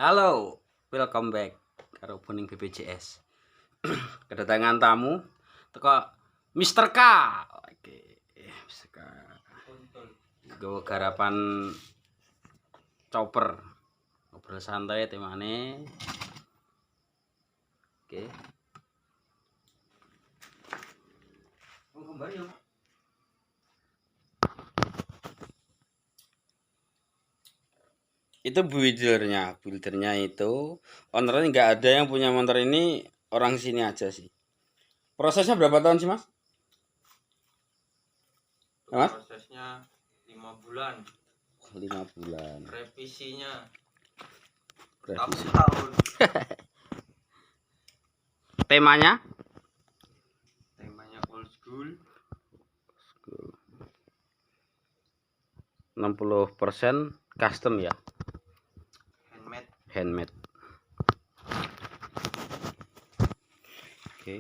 Halo, welcome back karo Boning BPJS. Kedatangan tamu teko Mr. K. Oke, Mr. K. Gawa garapan chopper. Ngobrol santai temane. Oke. Kembali ya. Itu buildernya itu ownernya nggak ada yang punya motor ini, orang sini aja sih. Prosesnya berapa tahun sih, Mas? Mas? Prosesnya 5 bulan. 5 bulan. Revisinya Revisi. tahun. Temanya old school. 60% custom ya. Handmade. Oke.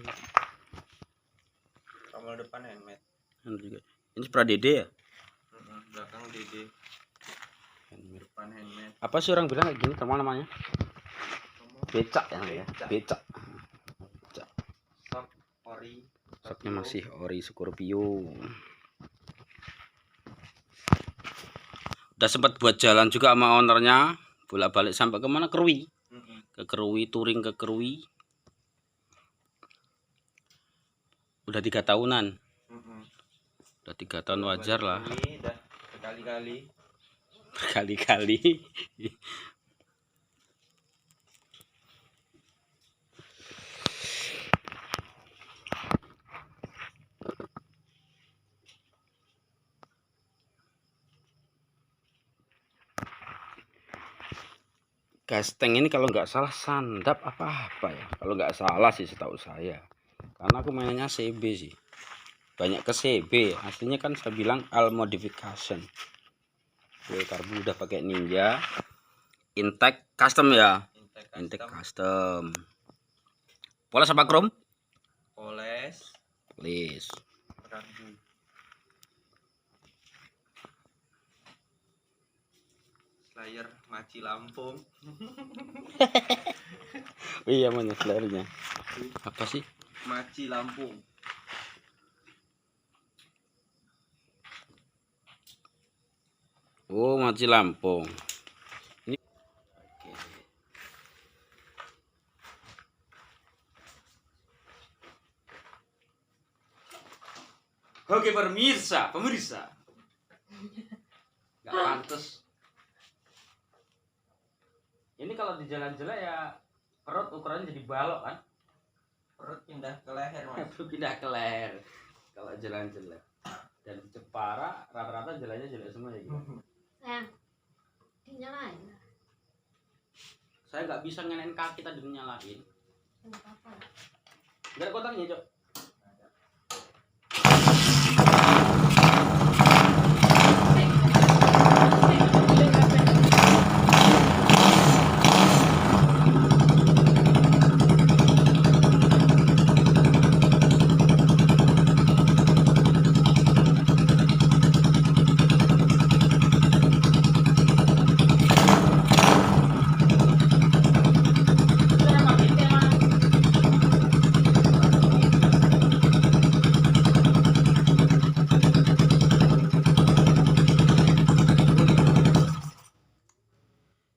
Kamar depan handmade. Juga. Ini Pradede ya? Belakang DD. Handmade. Depan handmade. Apa sih orang bilang kayak gini? Teman namanya? Becak ya? Becak. Sok ori. Soknya masih ori Scorpio. Udah sempat buat jalan juga sama ownernya, bolak-balik sampai kemana? Kerui. Ke Kerui, touring ke Kerui. Udah 3 tahunan. Udah 3 tahun wajar lah. Udah Berkali-kali. Gas tank ini kalau nggak salah sandap apa ya, kalau nggak salah sih setahu saya, karena aku mainnya CB sih, banyak ke CB. Aslinya kan saya bilang all modification. Oke, karbu udah pakai Ninja intake custom ya. Intake custom. Poles apa chrome? Poles. Karbu. Slayer Maci Lampung. Iya, mana slayernya? Apa sih? Maci Lampung. Oh, Maci Lampung. Ini oke, pemirsa. Nggak pantas. Ini kalau di jalan-jalan ya perut ukurannya jadi balok kan? Perut pindah ke leher, Mas. Perut pindah ke leher kalau jalan-jalan. Dan di Jepara rata-rata jalannya jelek semua ya gitu. Dinyalain. Saya nggak bisa ngenain kaki tadi nyalain. Nggak ada kotaknya, Cok.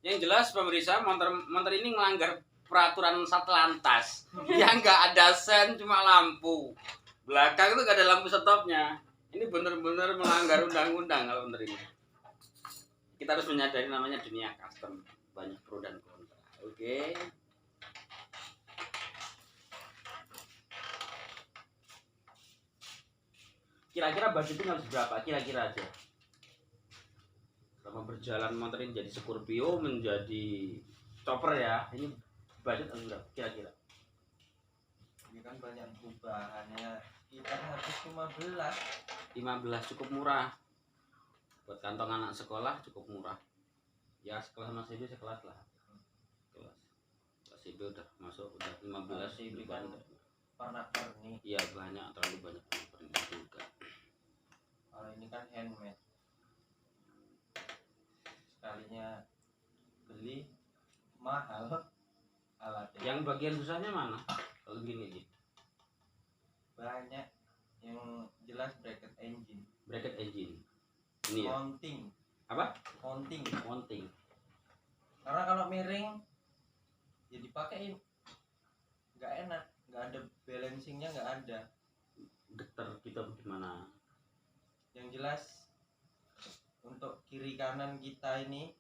Yang jelas pemirsa, motor ini melanggar peraturan Satlantas. Yang nggak ada sen, cuma lampu. Belakang itu nggak ada lampu stopnya. Ini benar-benar melanggar undang-undang kalau motor ini. Kita harus menyadari namanya dunia custom, banyak pro dan kontra. Oke. Kira-kira budgetnya harus berapa? Kira-kira aja. Selama berjalan motor ini jadi Scorpio, menjadi chopper ya. Ini budget harus berapa? Kira-kira. Ini kan banyak perubahannya. Kita harus 15. 15 cukup murah. Buat kantong anak sekolah cukup murah. Ya sekelas Mas Ibu sekelas lah. Kelas Ibu udah masuk udah 15 Ibu kan. Pernak-pernik. Iya banyak, terlalu banyak pernak-pernik juga. Kalau ini kan handmade. Sekalinya beli mahal alatnya. Yang bagian susahnya mana kalau gini gitu? Banyak, yang jelas bracket engine, Bracket engine ini ya, mounting, apa mounting. mounting. Karena kalau miring ya dipakein nggak enak, nggak ada balancingnya, nggak ada. Getar kita gimana? Yang jelas untuk kiri kanan kita ini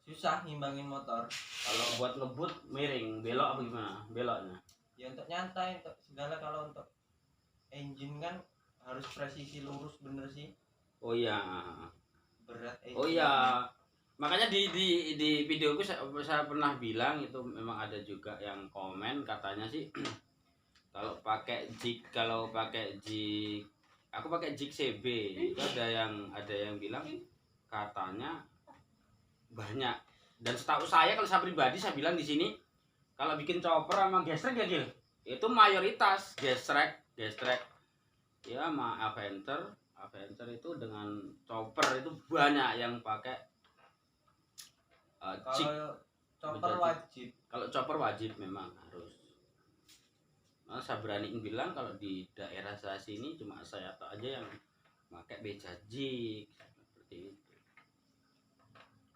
susah ngimbangin motor. Kalau buat ngebut miring belok apa gimana beloknya? Ya untuk nyantai, untuk segala. Kalau untuk engine kan harus presisi lurus bener sih, Oh iya, berat engine. oh iya, makanya di videoku saya pernah bilang itu memang ada juga yang komen katanya sih kalau pakai jig aku pakai jig CB itu ada yang bilang katanya banyak. Dan setahu saya kalau saya pribadi saya bilang di sini kalau bikin chopper sama gestrek ya Gil, itu mayoritas gestrek ya sama Aventure itu dengan chopper itu banyak yang pakai jig. Kalau chopper Menjadi- wajib. Kalau chopper wajib memang harus. Nah, saya beraniin bilang kalau di daerah saya sini cuma saya tahu aja yang pakai beca jig seperti itu.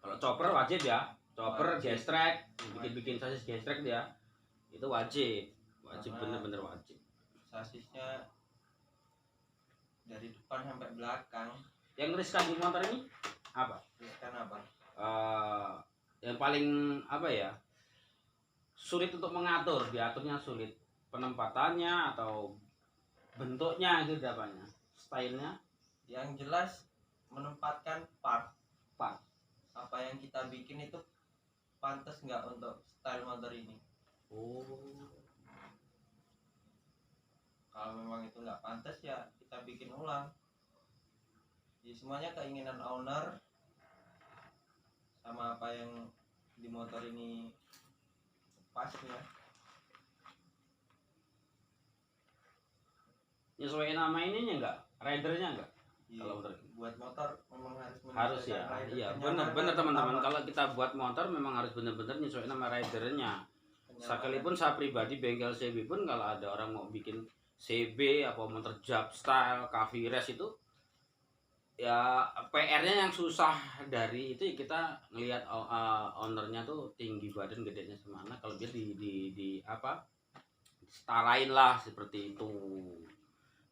Kalau chopper wajib ya, chopper Wajib. gestrek, bikin sasis gestrek dia itu wajib Karena bener-bener wajib. sasisnya dari depan sampai belakang. Yang riskan di motor ini apa? Riskan apa? Yang paling apa ya, sulit untuk mengatur, diaturnya sulit, penempatannya atau bentuknya itu apanya, stylenya. Yang jelas menempatkan part apa yang kita bikin itu pantas nggak untuk style motor ini. Oh, Kalau memang itu nggak pantas ya kita bikin ulang. Jadi semuanya keinginan owner sama apa yang di motor ini pas ya. nyesuaiin nama ininya enggak, ridernya enggak? Iya, Kalau motor buat motor memang harus harus ya, menyesuaikan rider, iya kenyamanan bener teman-teman. pertama. Kalau kita buat motor memang harus bener-bener nyesuaiin nama ridernya. Kenyamanan. Sekalipun saya pribadi bengkel CB pun kalau ada orang mau bikin CB apa motor Jab style, Cavi Race itu ya PR-nya yang susah dari itu ya kita ngelihat ownernya tuh tinggi badan gedenya semana, kalau biar di apa setarain lah seperti itu,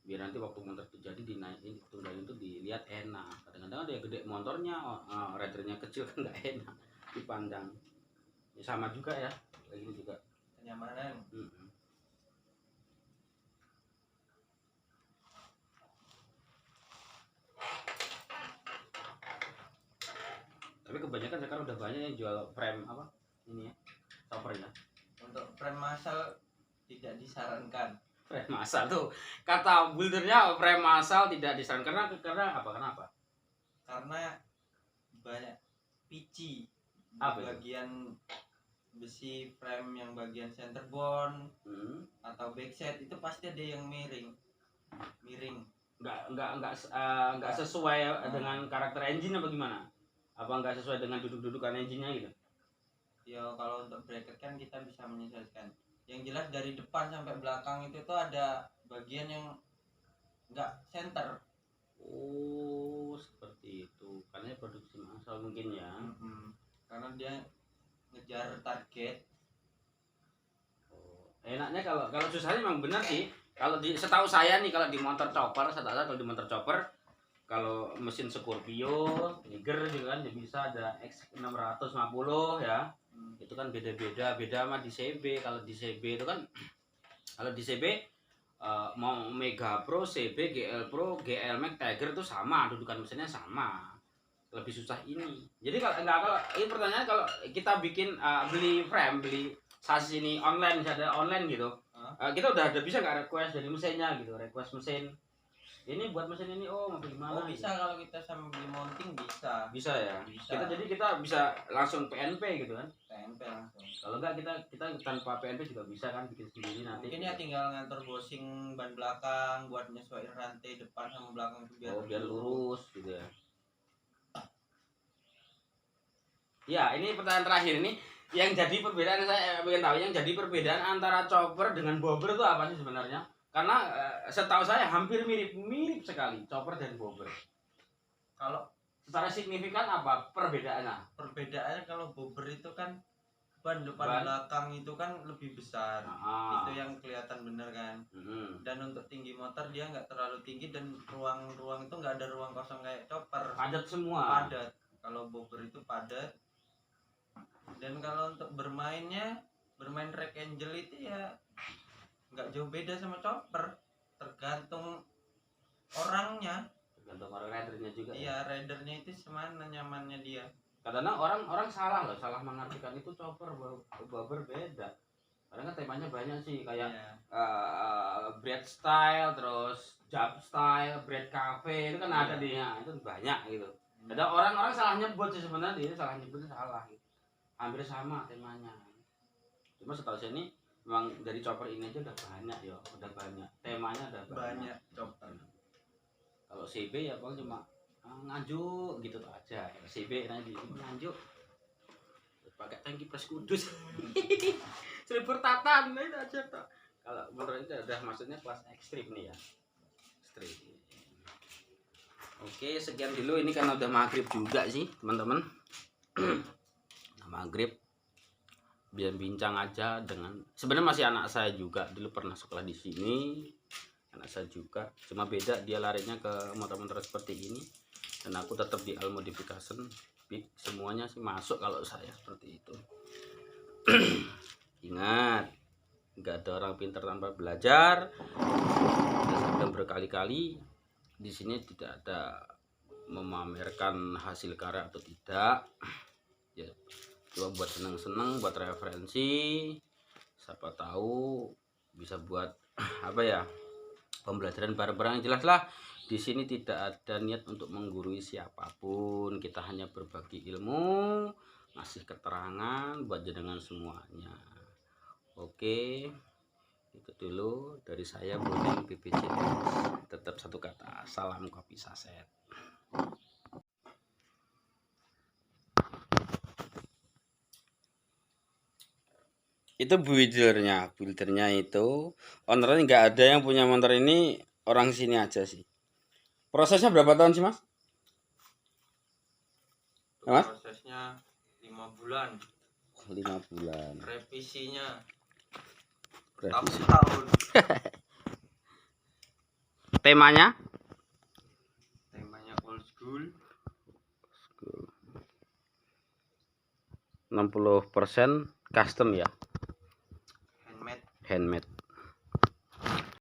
biar nanti waktu motor terjadi dinaikin tunggalin itu dilihat enak. Kadang-kadang ada yang gede motornya ridernya kecil kan nggak enak dipandang ya, sama juga ya kayak gini juga. Kenyamanan. Tapi kebanyakan sekarang udah banyak yang jual frame apa ini ya, chopper ya. Untuk frame massal tidak disarankan. Frame massal tuh kata buildernya, frame massal tidak disarankan karena apa? Kenapa? Karena banyak pici Apa itu? bagian besi frame, yang bagian center bone atau backset itu pasti ada yang miring. Nggak sesuai dengan karakter engine apa gimana? Apa nggak sesuai dengan duduk-dudukan engine-nya gitu? Ya kalau untuk bracket kan kita bisa menyesuaikan. Yang jelas dari depan sampai belakang itu tuh ada bagian yang nggak center. Oh seperti itu, karena produksi massal mungkin ya. Karena dia ngejar target. Enaknya kalau susahnya memang benar sih. Kalau setahu saya nih, kalau di motor chopper, kalau di motor chopper, kalau mesin Scorpio, Tiger juga kan bisa ada X650 ya. Itu kan beda sama di CB. Kalau di CB itu kan, kalau di CB mau Mega Pro, CB, GL Pro, GL Max, Tiger itu sama, dudukan mesinnya sama. Lebih susah ini. Jadi kalau ini pertanyaan, kalau kita bikin beli sasis ini online, bisa ada online gitu. Kita udah ada bisa nggak request dari mesinnya gitu, request mesin ini buat mesin ini mau gimana? Oh bisa gitu. Kalau kita sama beli mounting bisa ya. Bisa. Kita bisa langsung PNP gitu kan? PNP langsung. Kalau enggak kita tanpa PNP juga bisa kan bikin sendiri nanti. Mungkin ya tinggal ngantor bosing ban belakang buat nyesuaiin rantai depan sama belakang itu biar lurus gitu ya. Ya, ini pertanyaan terakhir ini. Yang jadi perbedaan saya pengen tahu yang jadi perbedaan antara chopper dengan bobber itu apa sih sebenarnya? Karena setahu saya hampir mirip sekali chopper dan bobber. Kalau Secara signifikan apa perbedaannya? perbedaannya kalau bobber itu kan ban depan Ban. belakang itu kan lebih besar. Ah. Itu yang kelihatan bener kan. Dan untuk tinggi motor dia nggak terlalu tinggi dan ruang-ruang itu nggak ada ruang kosong kayak chopper. Padat semua. Padat. Kalau bobber itu padat. Dan kalau untuk bermain Rack Angel itu ya nggak jauh beda sama chopper, tergantung orangnya. Tergantung orang ridernya juga. Iya, ridernya itu semana nyamannya dia. Kadang orang salah loh, salah mengartikan itu chopper bobber beda. Karena kan temanya banyak sih kayak bread style, terus jump style, bread cafe itu kan ada dia, itu banyak gitu. Ada orang salah nyebut sih sebenarnya, dia salah nyebut salah. Gitu. Hampir sama temanya. Cuma setahu saya ini memang dari chopper ini aja udah banyak ya, udah banyak. Temanya udah banyak chopper. Kalau CB ya paling cuma nganjuk gitu aja. CB nanti nganjuk pakai tangki pres kudus. Seribu tatan itu aja toh. Kalau menurut itu udah maksudnya kelas ekstrim nih ya. Ekstrim. Oke, sekian dulu ini kan udah maghrib juga sih, teman-teman. Maghrib biar bincang aja dengan sebenarnya masih anak saya juga dulu pernah sekolah di sini, anak saya juga cuma beda dia larinya ke motor-motor seperti ini dan aku tetap di Al Modification big, semuanya sih masuk kalau saya seperti itu. Ingat, nggak ada orang pintar tanpa belajar. Saya sudah berkali-kali di sini tidak ada memamerkan hasil karya atau tidak ya, cuma buat seneng-seneng, buat referensi, siapa tahu bisa buat apa ya, pembelajaran bareng-bareng. Jelas lah di sini tidak ada niat untuk menggurui siapapun, kita hanya berbagi ilmu, ngasih keterangan buat jenengan semuanya. Oke, itu dulu dari saya Boning PPC. Tetap satu kata, salam kopi saset. Itu buildernya itu ownernya nggak ada yang punya motor ini, orang sini aja sih. Prosesnya berapa tahun sih mas? Mas? Prosesnya 5 bulan. 5 bulan. Revisinya Revisi. tahun. Temanya old school. 60% custom ya. Handmade. Handmade.